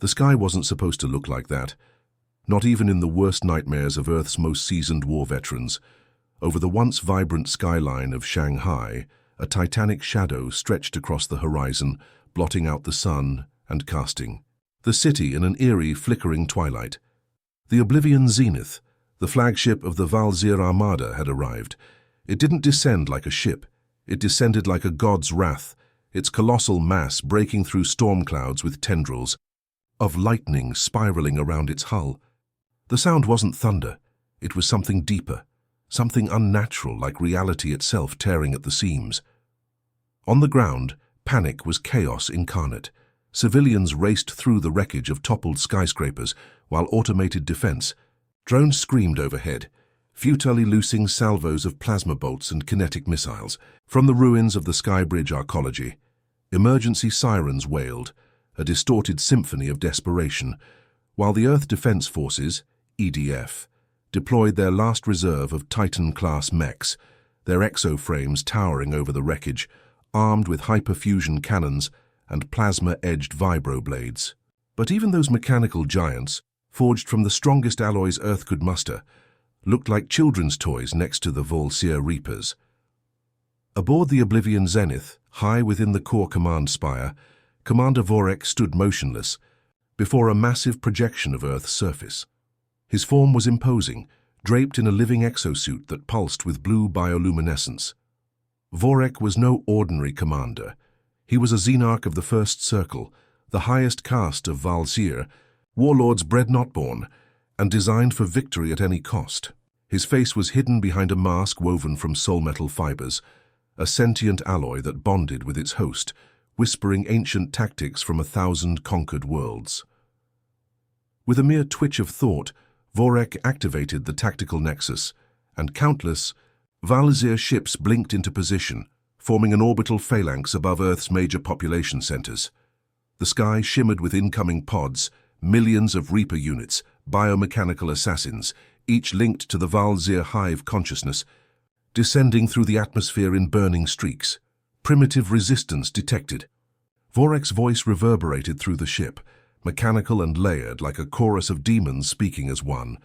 The sky wasn't supposed to look like that, not even in the worst nightmares of Earth's most seasoned war veterans. Over the once vibrant skyline of Shanghai, a titanic shadow stretched across the horizon, blotting out the sun and casting the city in an eerie, flickering twilight. The Oblivion Zenith, the flagship of the Valzir Armada, had arrived. It didn't descend like a ship. It descended like a god's wrath, its colossal mass breaking through storm clouds with tendrils of lightning spiraling around its hull. The sound wasn't thunder. It was something deeper, something unnatural, like reality itself tearing at the seams. On the ground, panic was chaos incarnate. Civilians raced through the wreckage of toppled skyscrapers, while automated defense. Drones screamed overhead, futilely loosing salvos of plasma bolts and kinetic missiles. From the ruins of the Skybridge arcology, emergency sirens wailed, a distorted symphony of desperation, while the Earth Defense Forces, EDF, deployed their last reserve of Titan-class mechs, their exoframes towering over the wreckage, armed with hyperfusion cannons and plasma-edged vibroblades. But even those mechanical giants, forged from the strongest alloys Earth could muster, looked like children's toys next to the Volsir Reapers. Aboard the Oblivion Zenith, high within the core command spire, Commander Vorek stood motionless before a massive projection of Earth's surface. His form was imposing, draped in a living exosuit that pulsed with blue bioluminescence. Vorek was no ordinary commander. He was a Xenarch of the First Circle, the highest caste of Valzir, warlords bred not born, and designed for victory at any cost. His face was hidden behind a mask woven from soul metal fibers, a sentient alloy that bonded with its host, whispering ancient tactics from 1,000 conquered worlds. With a mere twitch of thought, Vorek activated the tactical nexus, and countless Valzir ships blinked into position, forming an orbital phalanx above Earth's major population centers. The sky shimmered with incoming pods, millions of Reaper units, biomechanical assassins, each linked to the Valzir hive consciousness, descending through the atmosphere in burning streaks. Primitive resistance detected. Vorek's voice reverberated through the ship, mechanical and layered like a chorus of demons speaking as one.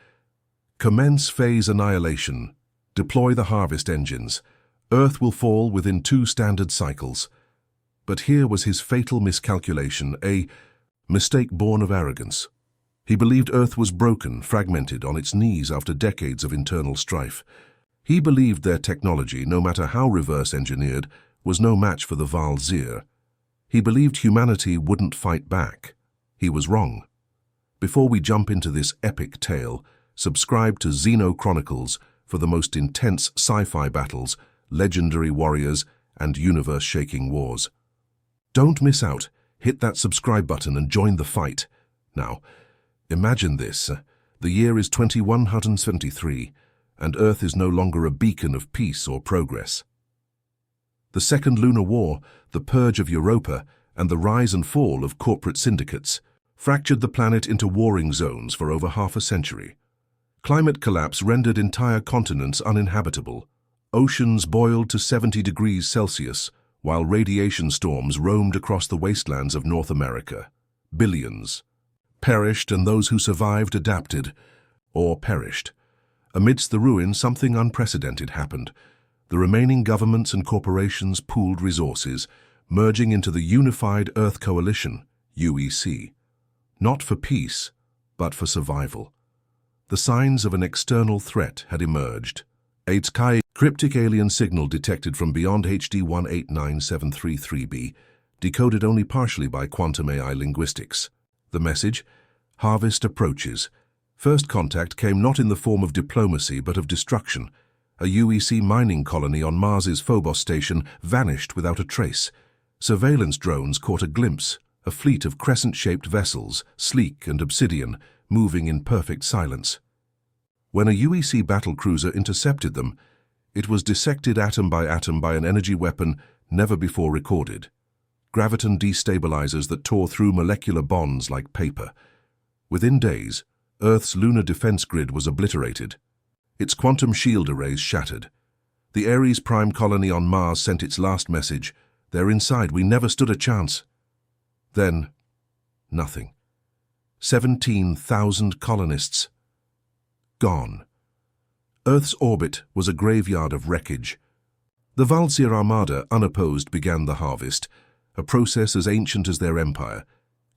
Commence phase annihilation. Deploy the harvest engines. Earth will fall within 2 standard cycles. But here was his fatal miscalculation, a mistake born of arrogance. He believed Earth was broken, fragmented, on its knees after decades of internal strife. He believed their technology, no matter how reverse-engineered, was no match for the Valzir. He believed humanity wouldn't fight back. He was wrong. Before we jump into this epic tale, subscribe to Xeno Chronicles for the most intense sci-fi battles, legendary warriors, and universe-shaking wars. Don't miss out. Hit that subscribe button and join the fight. Now, imagine this. The year is 2173, and Earth is no longer a beacon of peace or progress. The Second Lunar War, the purge of Europa, and the rise and fall of corporate syndicates fractured the planet into warring zones for over half a century. Climate collapse rendered entire continents uninhabitable. Oceans boiled to 70 degrees Celsius, while radiation storms roamed across the wastelands of North America. Billions perished, and those who survived adapted, or perished. Amidst the ruin, something unprecedented happened. The remaining governments and corporations pooled resources, merging into the Unified Earth Coalition, UEC. Not for peace, but for survival. The signs of an external threat had emerged. A cryptic alien signal detected from beyond HD 189733b, decoded only partially by quantum AI linguistics. The message: harvest approaches. First contact came not in the form of diplomacy but of destruction. A UEC mining colony on Mars's Phobos station vanished without a trace. Surveillance drones caught a glimpse, a fleet of crescent-shaped vessels, sleek and obsidian, moving in perfect silence. When a UEC battlecruiser intercepted them, it was dissected atom by an energy weapon never before recorded. Graviton destabilizers that tore through molecular bonds like paper. Within days, Earth's lunar defense grid was obliterated. Its quantum shield arrays shattered. The Ares Prime colony on Mars sent its last message: "They're inside, we never stood a chance." Then, nothing. 17,000 colonists. Gone. Earth's orbit was a graveyard of wreckage. The Val'Zir Armada, unopposed, began the harvest, a process as ancient as their empire,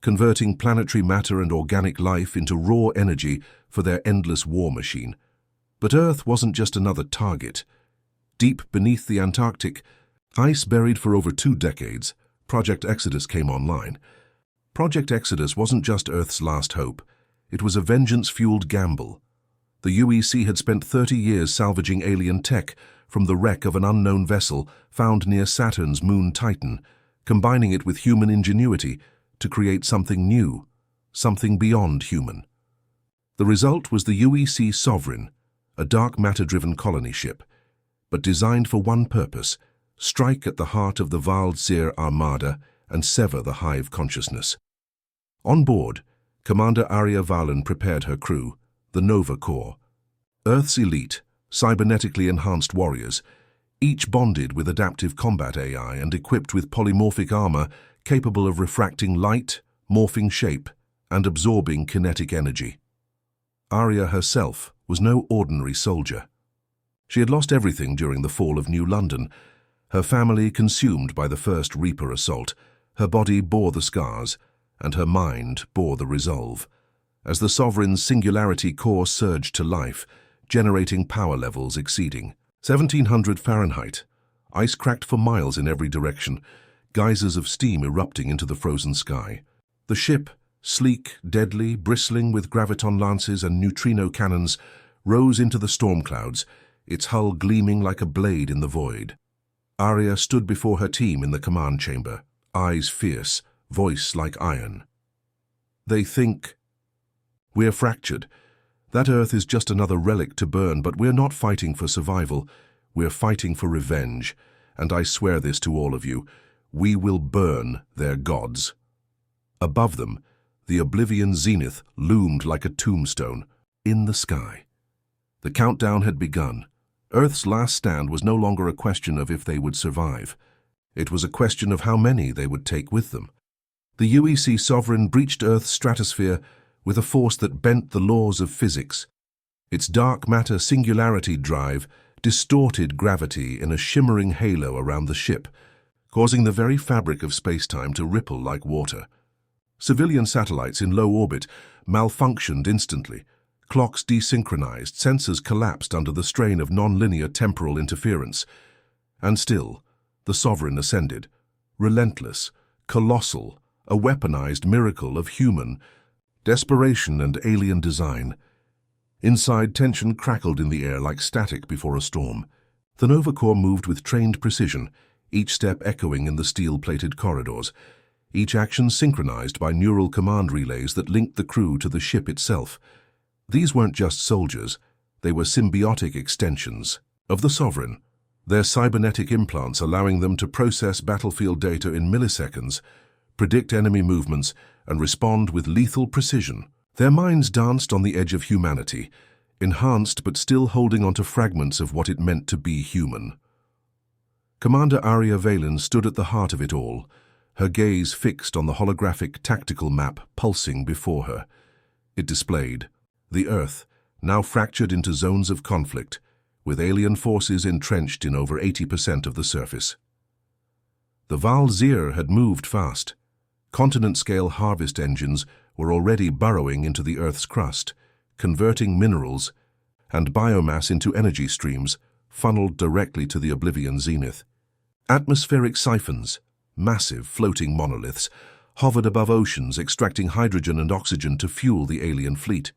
converting planetary matter and organic life into raw energy for their endless war machine. But Earth wasn't just another target. Deep beneath the Antarctic, ice buried for over 2 decades, Project Exodus came online. Project Exodus wasn't just Earth's last hope. It was a vengeance-fueled gamble. The UEC had spent 30 years salvaging alien tech from the wreck of an unknown vessel found near Saturn's moon Titan, combining it with human ingenuity to create something new, something beyond human. The result was the UEC Sovereign, a dark matter-driven colony ship, but designed for one purpose: strike at the heart of the Val'Zir Armada and sever the hive consciousness. On board, Commander Arya Valen prepared her crew, the Nova Corps, Earth's elite, cybernetically enhanced warriors, each bonded with adaptive combat AI and equipped with polymorphic armor capable of refracting light, morphing shape, and absorbing kinetic energy. Arya herself was no ordinary soldier. She had lost everything during the fall of New London, her family consumed by the first Reaper assault. Her body bore the scars, and her mind bore the resolve. As the Sovereign's Singularity core surged to life, generating power levels exceeding 1700 Fahrenheit, ice cracked for miles in every direction, geysers of steam erupting into the frozen sky. The ship, sleek, deadly, bristling with graviton lances and neutrino cannons, rose into the storm clouds, its hull gleaming like a blade in the void. Arya stood before her team in the command chamber, eyes fierce, voice like iron. They think, "We're fractured. That Earth is just another relic to burn, but we're not fighting for survival. We're fighting for revenge, and I swear this to all of you, we will burn their gods." Above them, the Oblivion zenith loomed like a tombstone in the sky. The countdown had begun. Earth's last stand was no longer a question of if they would survive. It was a question of how many they would take with them. The UEC Sovereign breached Earth's stratosphere with a force that bent the laws of physics. Its dark matter singularity drive distorted gravity in a shimmering halo around the ship, causing the very fabric of space-time to ripple like water. Civilian satellites in low orbit malfunctioned instantly. Clocks desynchronized, sensors collapsed under the strain of non-linear temporal interference. And still, the Sovereign ascended, relentless, colossal, a weaponized miracle of human desperation and alien design. Inside, tension crackled in the air like static before a storm. The Nova Corps moved with trained precision, each step echoing in the steel-plated corridors, each action synchronized by neural command relays that linked the crew to the ship itself. These weren't just soldiers, they were symbiotic extensions of the Sovereign, their cybernetic implants allowing them to process battlefield data in milliseconds, predict enemy movements, and respond with lethal precision. Their minds danced on the edge of humanity, enhanced but still holding onto fragments of what it meant to be human. Commander Arya Valen stood at the heart of it all, her gaze fixed on the holographic tactical map pulsing before her. It displayed the Earth, now fractured into zones of conflict, with alien forces entrenched in over 80% of the surface. The Val'Zir had moved fast. Continent-scale harvest engines were already burrowing into the Earth's crust, converting minerals and biomass into energy streams funneled directly to the Oblivion zenith. Atmospheric siphons, massive floating monoliths, hovered above oceans extracting hydrogen and oxygen to fuel the alien fleet.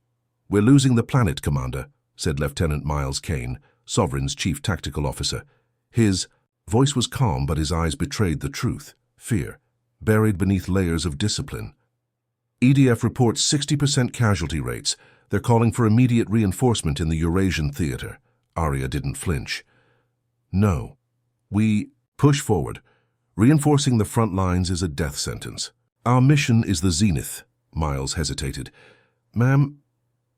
"We're losing the planet, Commander," said Lieutenant Miles Kane, Sovereign's chief tactical officer. His voice was calm, but his eyes betrayed the truth, fear, buried beneath layers of discipline. "EDF reports 60% casualty rates. They're calling for immediate reinforcement in the Eurasian theater." Arya didn't flinch. "No. We push forward. Reinforcing the front lines is a death sentence." "Our mission is the Zenith," Miles hesitated. "Ma'am,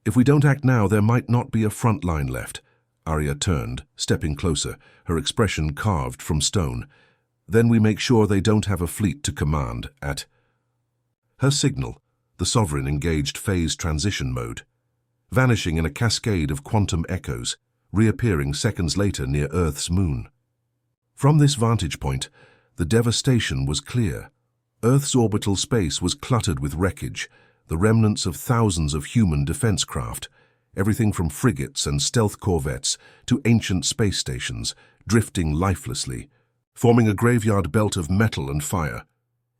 if we don't act now, there might not be a front line left." Arya turned, stepping closer, her expression carved from stone. "Then we make sure they don't have a fleet to command at." Her signal, The Sovereign engaged phase transition mode, vanishing in a cascade of quantum echoes, reappearing seconds later near Earth's moon. From this vantage point, the devastation was clear. Earth's orbital space was cluttered with wreckage, the remnants of thousands of human defense craft, everything from frigates and stealth corvettes to ancient space stations, drifting lifelessly, forming a graveyard belt of metal and fire.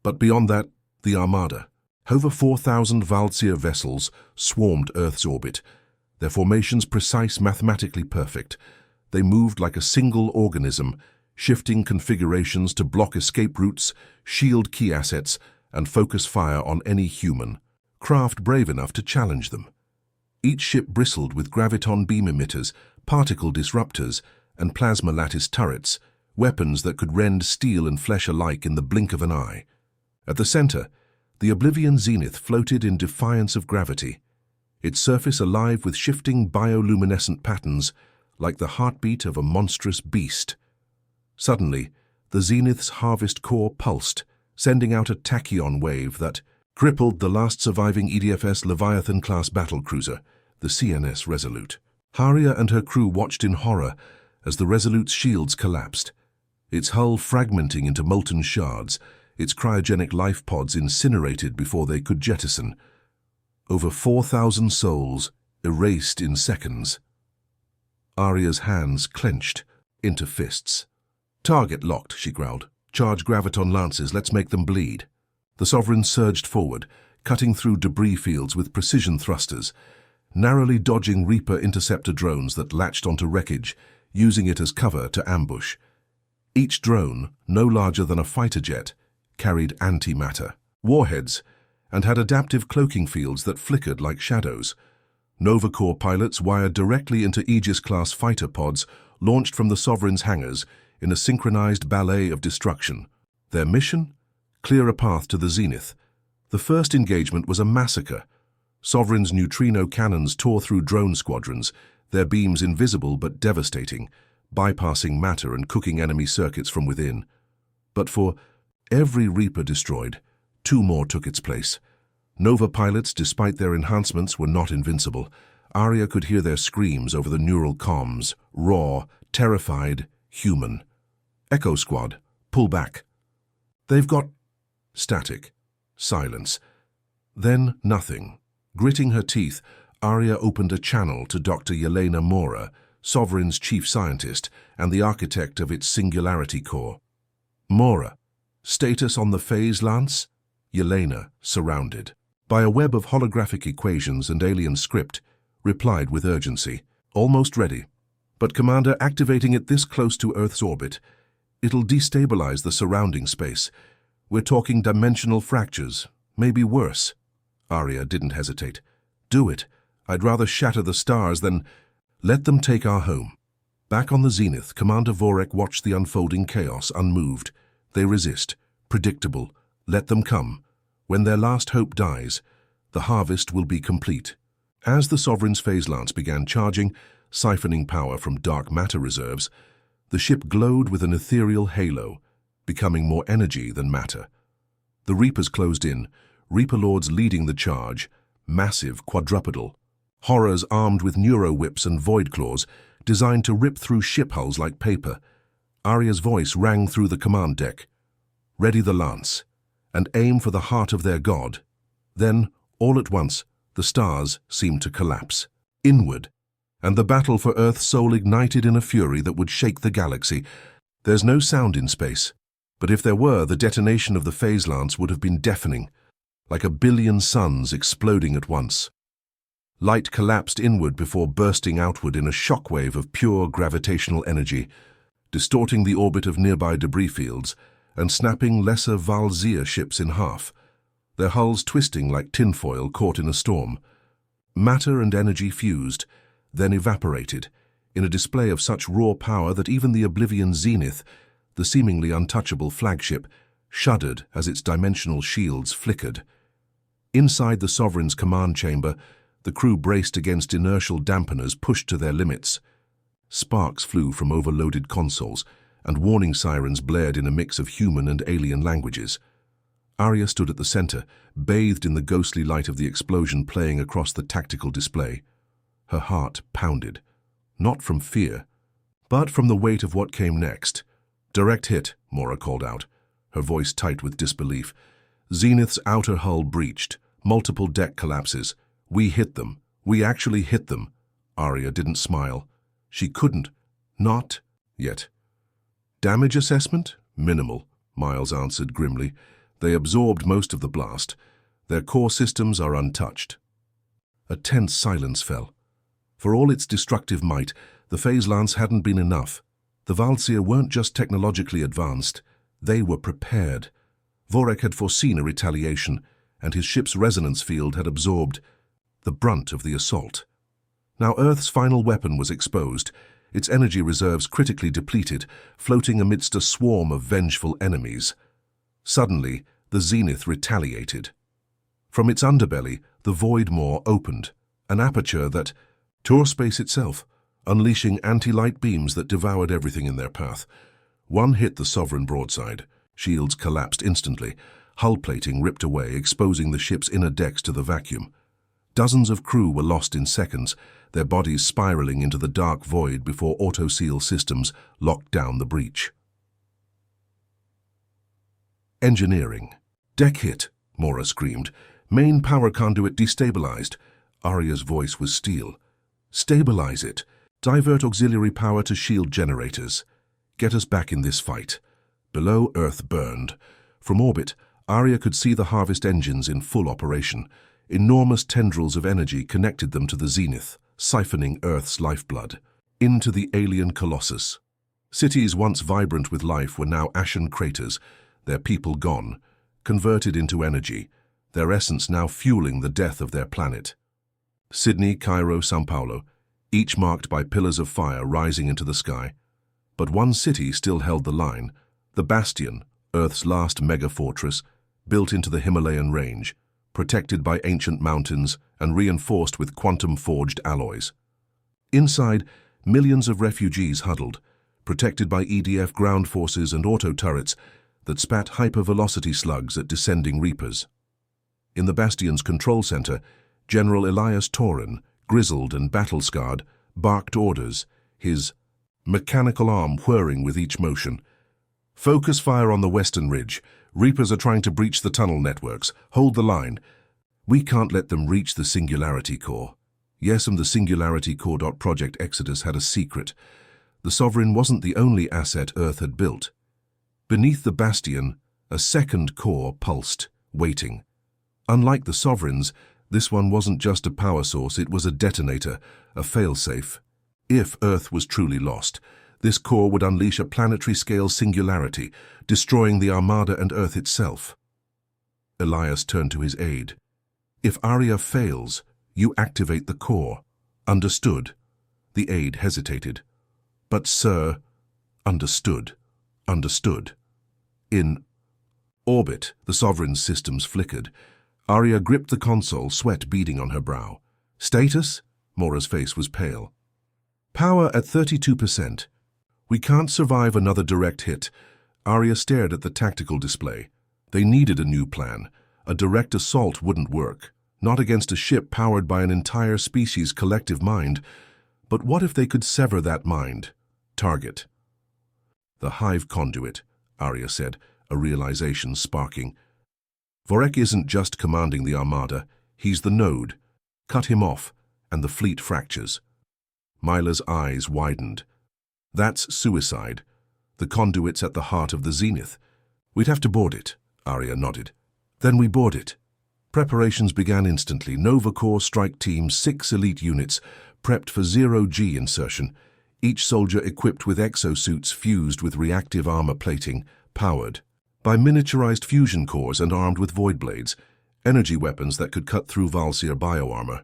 But beyond that, the Armada. Over 4,000 Valkyr vessels swarmed Earth's orbit, their formations precise, mathematically perfect. They moved like a single organism, shifting configurations to block escape routes, shield key assets, and focus fire on any human craft brave enough to challenge them. Each ship bristled with graviton beam emitters, particle disruptors, and plasma lattice turrets, weapons that could rend steel and flesh alike in the blink of an eye. At the center, the Oblivion Zenith floated in defiance of gravity, its surface alive with shifting bioluminescent patterns like the heartbeat of a monstrous beast. Suddenly, the Zenith's harvest core pulsed, sending out a tachyon wave that crippled the last surviving EDFS Leviathan-class battlecruiser, the CNS Resolute. Haria and her crew watched in horror as the Resolute's shields collapsed, its hull fragmenting into molten shards, its cryogenic life pods incinerated before they could jettison. Over 4,000 souls erased in seconds. Aria's hands clenched into fists. "Target locked," she growled. "Charge graviton lances, let's make them bleed." The Sovereign surged forward, cutting through debris fields with precision thrusters, narrowly dodging Reaper interceptor drones that latched onto wreckage, using it as cover to ambush. Each drone, no larger than a fighter jet, carried antimatter warheads and had adaptive cloaking fields that flickered like shadows. Nova Corps pilots wired directly into Aegis-class fighter pods launched from the Sovereign's hangars in a synchronized ballet of destruction. Their mission? Clear a path to the Zenith. The first engagement was a massacre. Sovereign's neutrino cannons tore through drone squadrons, their beams invisible but devastating, bypassing matter and cooking enemy circuits from within. But for every Reaper destroyed, 2 more took its place. Nova pilots, despite their enhancements, were not invincible. Aria could hear their screams over the neural comms, raw, terrified, human. "Echo Squad, pull back." "They've got..." Static. Silence. Then nothing. Gritting her teeth, Aria opened a channel to Dr. Yelena Mora, Sovereign's chief scientist and the architect of its Singularity Core. "Mora, status on the phase lance?" Yelena, surrounded by a web of holographic equations and alien script, replied with urgency. "Almost ready. But Commander, activating it this close to Earth's orbit, it'll destabilize the surrounding space. We're talking dimensional fractures, maybe worse." Aria didn't hesitate. "Do it. I'd rather shatter the stars than let them take our home." Back on the Zenith, Commander Vorek watched the unfolding chaos unmoved. They resist. Predictable. Let them come. When their last hope dies, the harvest will be complete. As the Sovereign's phase lance began charging, siphoning power from dark matter reserves, the ship glowed with an ethereal halo, becoming more energy than matter. The Reapers closed in, Reaper Lords leading the charge, massive, quadrupedal. Horrors armed with neuro-whips and void claws, designed to rip through ship hulls like paper. Aria's voice rang through the command deck. "Ready the lance, and aim for the heart of their god." Then, all at once, the stars seemed to collapse. Inward, and the battle for Earth's soul ignited in a fury that would shake the galaxy. There's no sound in space, but if there were, the detonation of the phase lance would have been deafening, like a billion suns exploding at once. Light collapsed inward before bursting outward in a shockwave of pure gravitational energy, distorting the orbit of nearby debris fields and snapping lesser Valkyr ships in half, their hulls twisting like tinfoil caught in a storm. Matter and energy fused, then evaporated, in a display of such raw power that even the Oblivion Zenith, the seemingly untouchable flagship, shuddered as its dimensional shields flickered. Inside the Sovereign's command chamber, the crew braced against inertial dampeners pushed to their limits. Sparks flew from overloaded consoles, and warning sirens blared in a mix of human and alien languages. Arya stood at the center, bathed in the ghostly light of the explosion playing across the tactical display. Her heart pounded, not from fear, but from the weight of what came next. "Direct hit," Mora called out, her voice tight with disbelief. Zenith's outer hull breached, multiple deck collapses. "We hit them. We actually hit them." Arya didn't smile. She couldn't. Not yet. "Damage assessment? Minimal," Miles answered grimly. "They absorbed most of the blast. Their core systems are untouched." A tense silence fell. For all its destructive might, the phase lance hadn't been enough. The Valkyr weren't just technologically advanced, they were prepared. Vorek had foreseen a retaliation, and his ship's resonance field had absorbed the brunt of the assault. Now Earth's final weapon was exposed, its energy reserves critically depleted, floating amidst a swarm of vengeful enemies. Suddenly, the Zenith retaliated. From its underbelly, the Void Maw opened, an aperture that tore space itself, unleashing anti-light beams that devoured everything in their path. One hit the Sovereign broadside. Shields collapsed instantly, hull plating ripped away, exposing the ship's inner decks to the vacuum. Dozens of crew were lost in seconds, their bodies spiraling into the dark void before auto-seal systems locked down the breach. Engineering. "Deck hit," Mora screamed. "Main power conduit destabilized." Arya's voice was steel. "Stabilize it. Divert auxiliary power to shield generators. Get us back in this fight." Below, Earth burned. From orbit, Arya could see the Harvest engines in full operation. Enormous tendrils of energy connected them to the Zenith, siphoning Earth's lifeblood into the alien colossus. Cities once vibrant with life were now ashen craters, their people gone, converted into energy, their essence now fueling the death of their planet. Sydney, Cairo, São Paulo, each marked by pillars of fire rising into the sky. But one city still held the line, the Bastion, Earth's last mega-fortress, built into the Himalayan range, protected by ancient mountains and reinforced with quantum-forged alloys. Inside, millions of refugees huddled, protected by EDF ground forces and auto-turrets that spat hypervelocity slugs at descending reapers. In the Bastion's control center, General Elias Torin, grizzled and battle-scarred, barked orders, his mechanical arm whirring with each motion. "Focus fire on the western ridge. Reapers are trying to breach the tunnel networks. Hold the line. We can't let them reach the Singularity Core." Yes, and the Singularity Core. Project Exodus had a secret. The Sovereign wasn't the only asset Earth had built. Beneath the Bastion, a second core pulsed, waiting. Unlike the Sovereigns, this one wasn't just a power source, it was a detonator, a failsafe. If Earth was truly lost, this core would unleash a planetary-scale singularity, destroying the Armada and Earth itself. Elias turned to his aide. "If Arya fails, you activate the core." "Understood." The aide hesitated. "But, sir—" "Understood. Understood." In orbit, the Sovereign's systems flickered. Arya gripped the console, sweat beading on her brow. "Status?" Mora's face was pale. "Power at 32%. We can't survive another direct hit." Arya stared at the tactical display. They needed a new plan. A direct assault wouldn't work. Not against a ship powered by an entire species' collective mind. But what if they could sever that mind? Target. "The hive conduit," Arya said, a realization sparking. "Vorek isn't just commanding the Armada, he's the node. Cut him off, and the fleet fractures." Myla's eyes widened. "That's suicide. The conduit's at the heart of the Zenith. We'd have to board it," Arya nodded. "Then we board it." Preparations began instantly. Nova Corps strike team, 6 elite units, prepped for zero-G insertion, each soldier equipped with exosuits fused with reactive armor plating, powered by miniaturized fusion cores and armed with void blades, energy weapons that could cut through Valkyr bioarmor.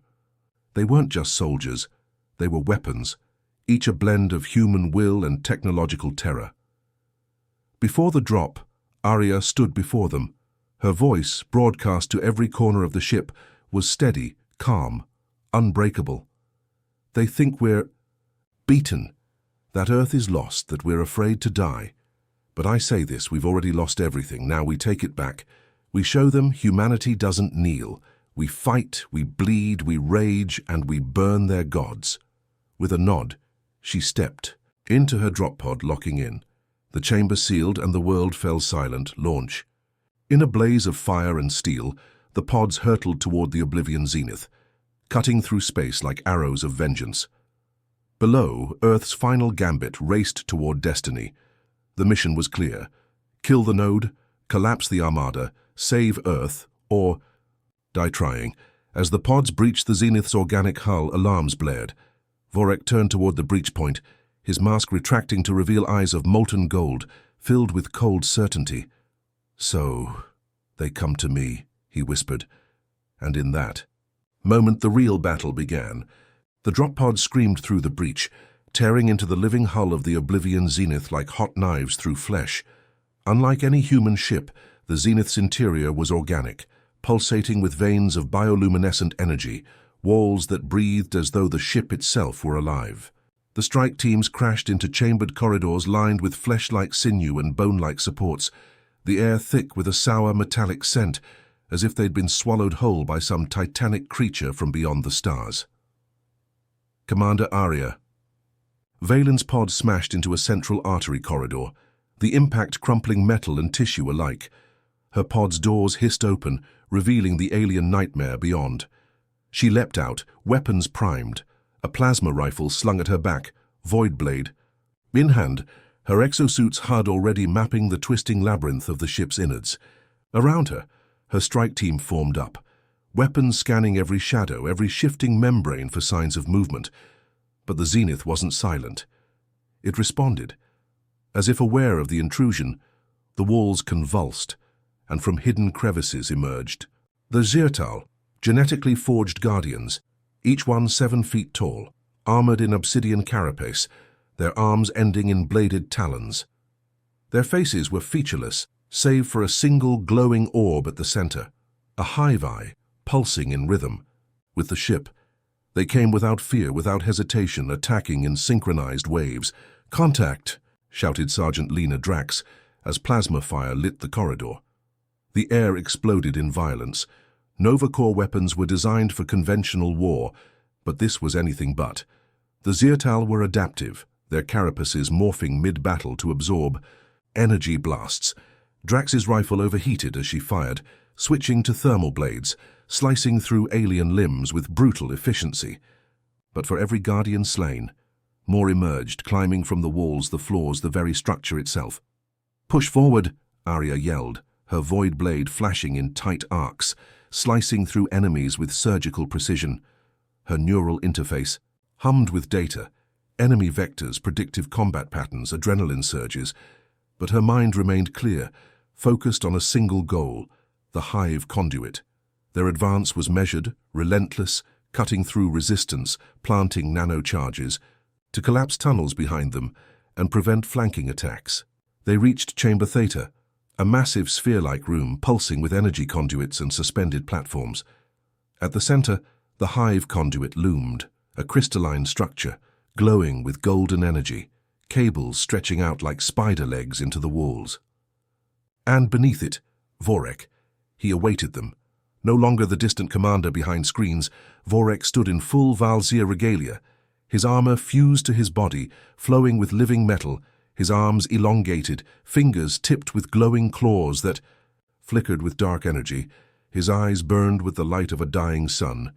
They weren't just soldiers, they were weapons, each a blend of human will and technological terror. Before the drop, Arya stood before them. Her voice, broadcast to every corner of the ship, was steady, calm, unbreakable. "They think we're beaten, that Earth is lost, that we're afraid to die. But I say this, we've already lost everything, now we take it back. We show them humanity doesn't kneel. We fight, we bleed, we rage, and we burn their gods. With a nod, she stepped into her drop pod, locking in. The chamber sealed and the world fell silent. Launch. In a blaze of fire and steel, the pods hurtled toward the Oblivion zenith, cutting through space like arrows of vengeance. Below, Earth's final gambit raced toward destiny. The mission was clear. Kill the node, collapse the Armada, save Earth, or die trying. As the pods breached the zenith's organic hull, alarms blared. Vorek turned toward the breach point, his mask retracting to reveal eyes of molten gold, filled with cold certainty. "So, they come to me," he whispered. And in that moment the real battle began. The drop pod screamed through the breach, tearing into the living hull of the Oblivion zenith like hot knives through flesh. Unlike any human ship, the zenith's interior was organic, pulsating with veins of bioluminescent energy, walls that breathed as though the ship itself were alive. The strike teams crashed into chambered corridors lined with flesh-like sinew and bone-like supports, the air thick with a sour metallic scent, as if they'd been swallowed whole by some titanic creature from beyond the stars. Commander Arya. Valen's pod smashed into a central artery corridor, the impact crumpling metal and tissue alike. Her pod's doors hissed open, revealing the alien nightmare beyond. She leapt out, weapons primed, a plasma rifle slung at her back, void blade. In hand, her exosuit's HUD already mapping the twisting labyrinth of the ship's innards. Around her, her strike team formed up, weapons scanning every shadow, every shifting membrane for signs of movement. But the zenith wasn't silent. It responded. As if aware of the intrusion, the walls convulsed, and from hidden crevices emerged the Zirtal, genetically forged guardians, each one 7 feet tall, armored in obsidian carapace, their arms ending in bladed talons. Their faces were featureless, save for a single glowing orb at the center, a hive eye, pulsing in rhythm. With the ship, they came without fear, without hesitation, attacking in synchronized waves. "Contact!" shouted Sergeant Lena Drax as plasma fire lit the corridor. The air exploded in violence. Nova Corps weapons were designed for conventional war, but this was anything but. The Zirtal were adaptive, their carapaces morphing mid-battle to absorb energy blasts. Drax's rifle overheated as she fired, switching to thermal blades, slicing through alien limbs with brutal efficiency. But for every guardian slain, more emerged, climbing from the walls, the floors, the very structure itself. "Push forward," Arya yelled, her void blade flashing in tight arcs, slicing through enemies with surgical precision. Her neural interface hummed with data, enemy vectors, predictive combat patterns, adrenaline surges. But her mind remained clear, focused on a single goal, the hive conduit. Their advance was measured, relentless, cutting through resistance, planting nanocharges, to collapse tunnels behind them and prevent flanking attacks. They reached Chamber Theta, a massive sphere-like room pulsing with energy conduits and suspended platforms. At the center, the hive conduit loomed, a crystalline structure, glowing with golden energy, cables stretching out like spider legs into the walls. And beneath it, Vorek. He awaited them. No longer the distant commander behind screens, Vorek stood in full Valzir regalia, his armor fused to his body, flowing with living metal, his arms elongated, fingers tipped with glowing claws that flickered with dark energy. His eyes burned with the light of a dying sun.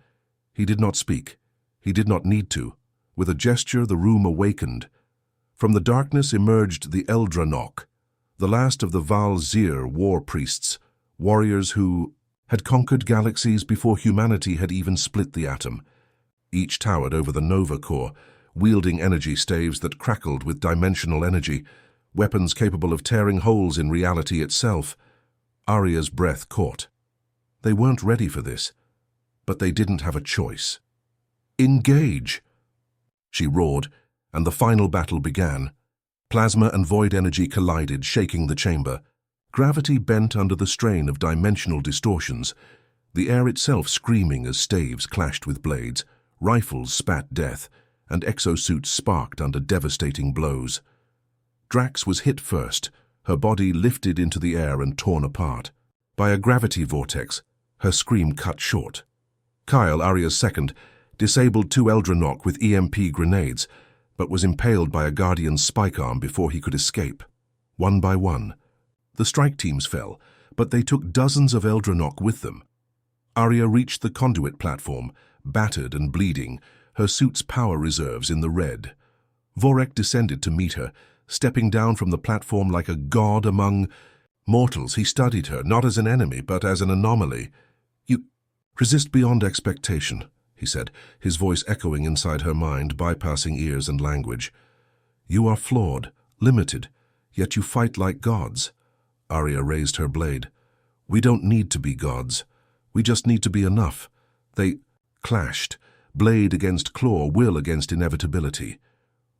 He did not speak. He did not need to. With a gesture, the room awakened. From the darkness emerged the Eldranok, the last of the Valzir war priests, warriors who had conquered galaxies before humanity had even split the atom. Each towered over the Nova Corps, wielding energy staves that crackled with dimensional energy, weapons capable of tearing holes in reality itself. Arya's breath caught. They weren't ready for this, but they didn't have a choice. "Engage!" she roared, and the final battle began. Plasma and void energy collided, shaking the chamber. Gravity bent under the strain of dimensional distortions, the air itself screaming as staves clashed with blades, rifles spat death, and exosuits sparked under devastating blows. Drax was hit first, her body lifted into the air and torn apart. by a gravity vortex, her scream cut short. Kyle, Arya's second, disabled 2 Eldronok with EMP grenades, but was impaled by a Guardian's spike arm before he could escape. One by one, the strike teams fell, but they took dozens of Eldronok with them. Arya reached the conduit platform, battered and bleeding, her suit's power reserves in the red. Vorek descended to meet her, stepping down from the platform like a god among mortals. He studied her, not as an enemy, but as an anomaly. "You resist beyond expectation," he said, his voice echoing inside her mind, bypassing ears and language. "You are flawed, limited, yet you fight like gods." Arya raised her blade. "We don't need to be gods. We just need to be enough." They clashed, blade against claw, will against inevitability.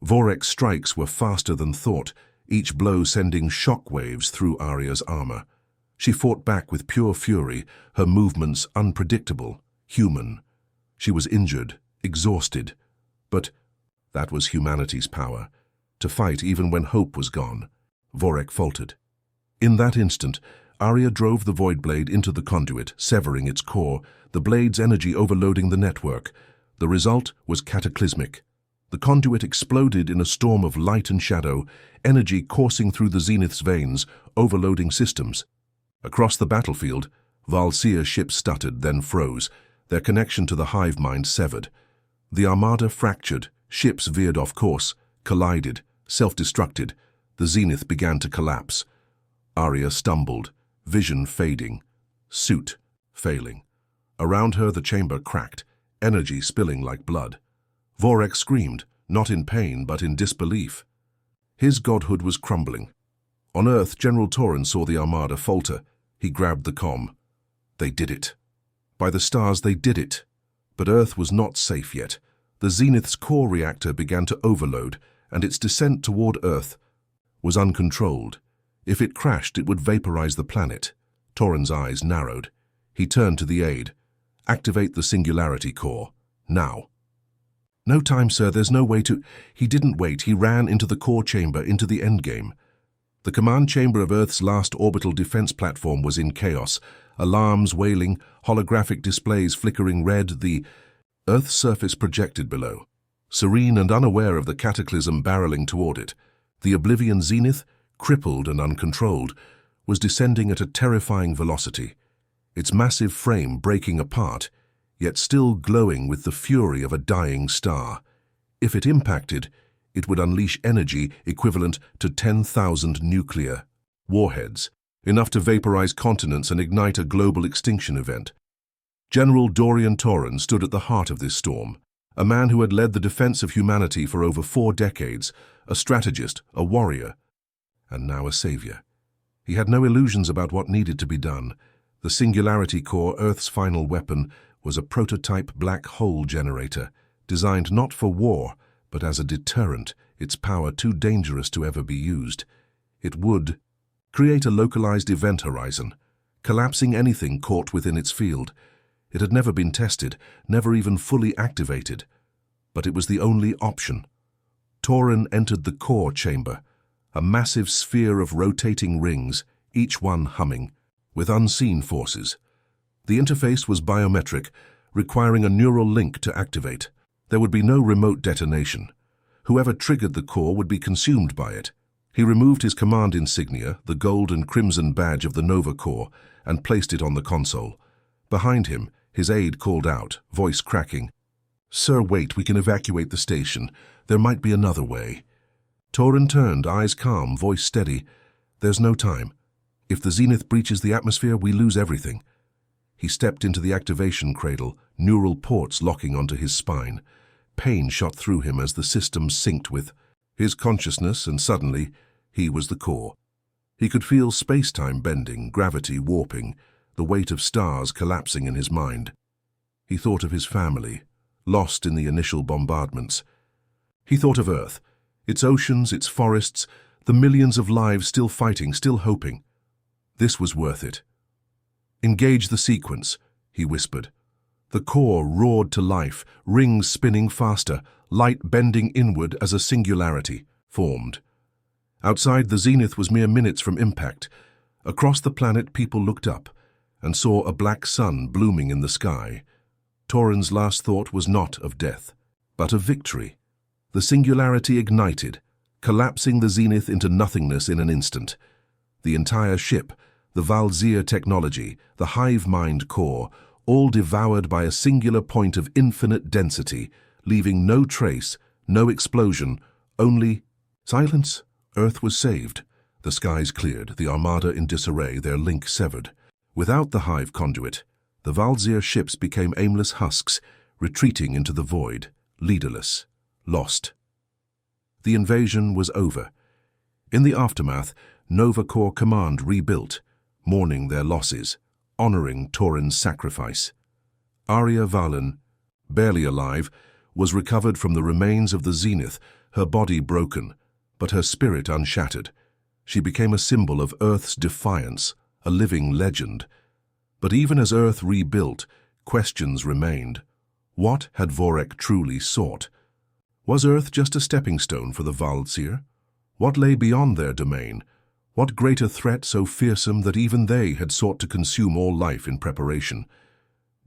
Vorek's strikes were faster than thought, each blow sending shock waves through Arya's armor. She fought back with pure fury, her movements unpredictable, human. She was injured, exhausted, but that was humanity's power, to fight even when hope was gone. Vorek faltered. In that instant, Arya drove the Void Blade into the conduit, severing its core, the blade's energy overloading the network. The result was cataclysmic. The conduit exploded in a storm of light and shadow, energy coursing through the Zenith's veins, overloading systems. Across the battlefield, Valsea's ships stuttered, then froze, their connection to the hive mind severed. The Armada fractured, ships veered off course, collided, self-destructed. The Zenith began to collapse. Arya stumbled, vision fading, suit failing. Around her the chamber cracked, energy spilling like blood. Vorek screamed, not in pain but in disbelief. His godhood was crumbling. On Earth, General Torin saw the Armada falter. He grabbed the comm. They did it. By the stars, they did it. But Earth was not safe yet. The Zenith's core reactor began to overload, and its descent toward Earth was uncontrolled. If it crashed, it would vaporize the planet. Torin's eyes narrowed. He turned to the aide. "Activate the Singularity Core. Now." "No time, sir. There's no way to—" He didn't wait. He ran into the core chamber, into the endgame. The command chamber of Earth's last orbital defense platform was in chaos. Alarms wailing, holographic displays flickering red, the Earth's surface projected below. Serene and unaware of the cataclysm barreling toward it, the Oblivion Zenith, crippled and uncontrolled, was descending at a terrifying velocity, its massive frame breaking apart, yet still glowing with the fury of a dying star. If it impacted, it would unleash energy equivalent to 10,000 nuclear warheads, enough to vaporize continents and ignite a global extinction event. General Dorian Torin stood at the heart of this storm, a man who had led the defense of humanity for over 4 decades, a strategist, a warrior, and now a savior. He had no illusions about what needed to be done. The Singularity Core, Earth's final weapon, was a prototype black hole generator, designed not for war, but as a deterrent, its power too dangerous to ever be used. It would create a localized event horizon, collapsing anything caught within its field. It had never been tested, never even fully activated, but it was the only option. Torin entered the core chamber, a massive sphere of rotating rings, each one humming, with unseen forces. The interface was biometric, requiring a neural link to activate. There would be no remote detonation. Whoever triggered the core would be consumed by it. He removed his command insignia, the gold and crimson badge of the Nova Corps, and placed it on the console. Behind him, his aide called out, voice cracking, "Sir, wait, we can evacuate the station. There might be another way." Torin turned, eyes calm, voice steady. "There's no time. If the Zenith breaches the atmosphere, we lose everything." He stepped into the activation cradle, neural ports locking onto his spine. Pain shot through him as the system synced with his consciousness, and suddenly, he was the core. He could feel space-time bending, gravity warping, the weight of stars collapsing in his mind. He thought of his family, lost in the initial bombardments. He thought of Earth, its oceans, its forests, the millions of lives still fighting, still hoping. This was worth it. "Engage the sequence," he whispered. The core roared to life, rings spinning faster, light bending inward as a singularity formed. Outside, the Zenith was mere minutes from impact. Across the planet, people looked up, and saw a black sun blooming in the sky. Tauren's last thought was not of death, but of victory. The singularity ignited, collapsing the zenith into nothingness in an instant. The entire ship, the Valzyr technology, the hive mind core, all devoured by a singular point of infinite density, leaving no trace, no explosion, only silence. Earth was saved. The skies cleared, the Armada in disarray, their link severed. Without the hive conduit, the Valzyr ships became aimless husks, retreating into the void, leaderless, lost. The invasion was over. In the aftermath, Nova Corps Command rebuilt, mourning their losses, honoring Tauren's sacrifice. Arya Valen, barely alive, was recovered from the remains of the Zenith, her body broken, but her spirit unshattered. She became a symbol of Earth's defiance, a living legend. But even as Earth rebuilt, questions remained. What had Vorek truly sought? Was Earth just a stepping stone for the Valzyr? What lay beyond their domain? What greater threat so fearsome that even they had sought to consume all life in preparation?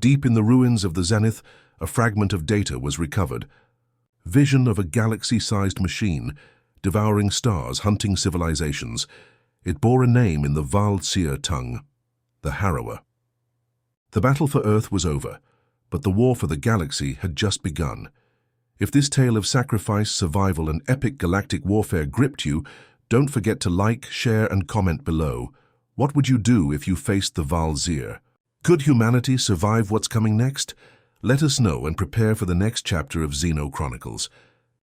Deep in the ruins of the Zenith, a fragment of data was recovered. Vision of a galaxy-sized machine, devouring stars, hunting civilizations. It bore a name in the Valzyr tongue, the Harrower. The battle for Earth was over, but the war for the galaxy had just begun. If this tale of sacrifice, survival, and epic galactic warfare gripped you, don't forget to like, share, and comment below. What would you do if you faced the Valzyr? Could humanity survive what's coming next? Let us know and prepare for the next chapter of Xeno Chronicles.